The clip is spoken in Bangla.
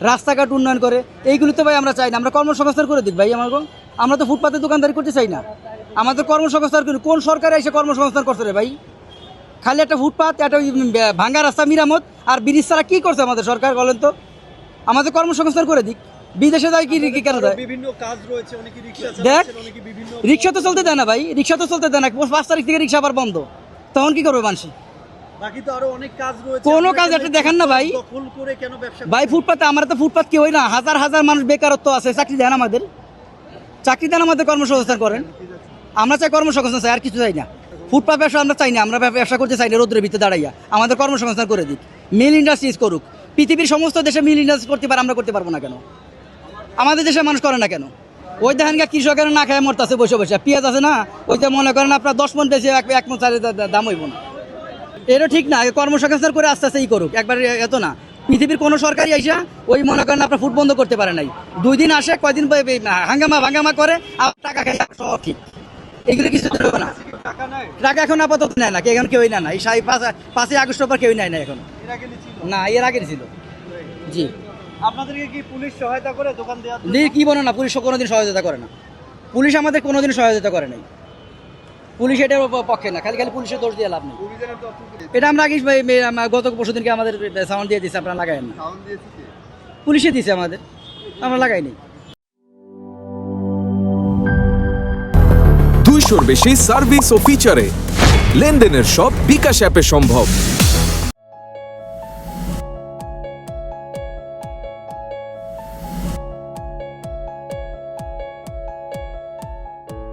রাস্তাঘাট উন্নয়ন করে, এইগুলি তো ভাই আমরা চাই না। আমরা কর্মসংস্থান করে দিক ভাই আমাকে। আমরা তো ফুটপাতে দোকানদারি করতে চাই না। আমাদের কর্মসংস্থান কোন সরকারে এসে কর্মসংস্থান করছে রে ভাই? খালি একটা ফুটপাত, একটা ভাঙ্গা রাস্তা মেরামত আর ব্রিজ ছাড়া কী করছে আমাদের সরকার বলেন তো? আমাদের কর্মসংস্থান করে দিক। বিদেশে যায় কি কেন যায়? বিভিন্ন কাজ রয়েছে, অনেকে রিকশা দেখ, চালাচ্ছেন, অনেকে বিভিন্ন রিক্সা তো চলতে দেয় না ভাই, রিক্সা তো চলতে দেয় না। 5 তারিখ থেকে রিক্সা আবার বন্ধ, তখন কি করবে মানুষ? বাকি তো আরো অনেক কাজ রয়েছে। কোনো আপনারা কাজ কেন একটা দেখান না ভাই। দখল করে কেন ব্যবসা ভাই করছেন? ফুটপাতে আমরা তো ফুটপাত কি হই না, হাজার হাজার মানুষ বেকারত্ব আছে, চাকরি দেন আমাদের, চাকরি দেন আমাদের, কর্মসংস্থান করেন। আমরা চাই কর্মসংস্থান, চাই আর কিছু চাই না। ফুটপাত ব্যবসা আমরা চাই না, আমরা ব্যবসা করতে চাই না রোদ্রের ভিতরে দাঁড়াইয়া। আমাদের কর্মসংস্থান করে দিক, মিল ইন্ডাস্ট্রিজ করুক। পৃথিবীর সমস্ত দেশে মিল ইন্ডাস্ট্রি করতে পারে, আমরা করতে পারবো না কেন? আমাদের দেশের মানুষ করে না কেন? ওই দেখেন গা কৃষকের না খায় মরতেছে বসে বসে। পেঁয়াজ আছে না, ওইটা মনে করেন আপনার 10 মন বেশি, 1 মন চালের দাম হইব না। এটা ঠিক না। কর্মসংস্থান করে আস্তে আস্তে করুক, একবার এত না। পৃথিবীর কোনো সরকারই আইসা ওই মনে করেন আপনার ফুট বন্ধ করতে পারে নাই। 2 দিন আসে, কয়দিন হাঙ্গামা করে, আর টাকা খাই, সব ঠিক। এগুলো কিছু দেবে না। টাকা এখন আপাতত নেয় না, এখন কেউই নেয় না। এই 5ই আগস্টের পর কেউই নেয় না এখন। এর আগে ছিল না, এর আগের ছিল। জি। আপনাদেরকে কি পুলিশ সহায়তা করে দোকান দেওয়ার জন্য? কি বলো না, পুলিশ কোনোদিন সহযোগিতা করে না। পুলিশ আমাদের কোনোদিন সহযোগিতা করে নাই। পুলিশ এটার পক্ষে না, খালি খালি পুলিশের দোষ দিয়ে লাভ নেই। অভিযানের তথ্য কি? এটা আমরা আগে গত পরশু দিনকে আমাদের সাউন্ড দিয়ে দিচ্ছে, আপনারা লাগাই না। সাউন্ড দিয়েছে কি? পুলিশে দিছে আমাদের, আমরা লাগাইনি। 200-র বেশি সার্ভিস ও ফিচারে লেনদেনের সব বিকাশ অ্যাপে সম্ভব।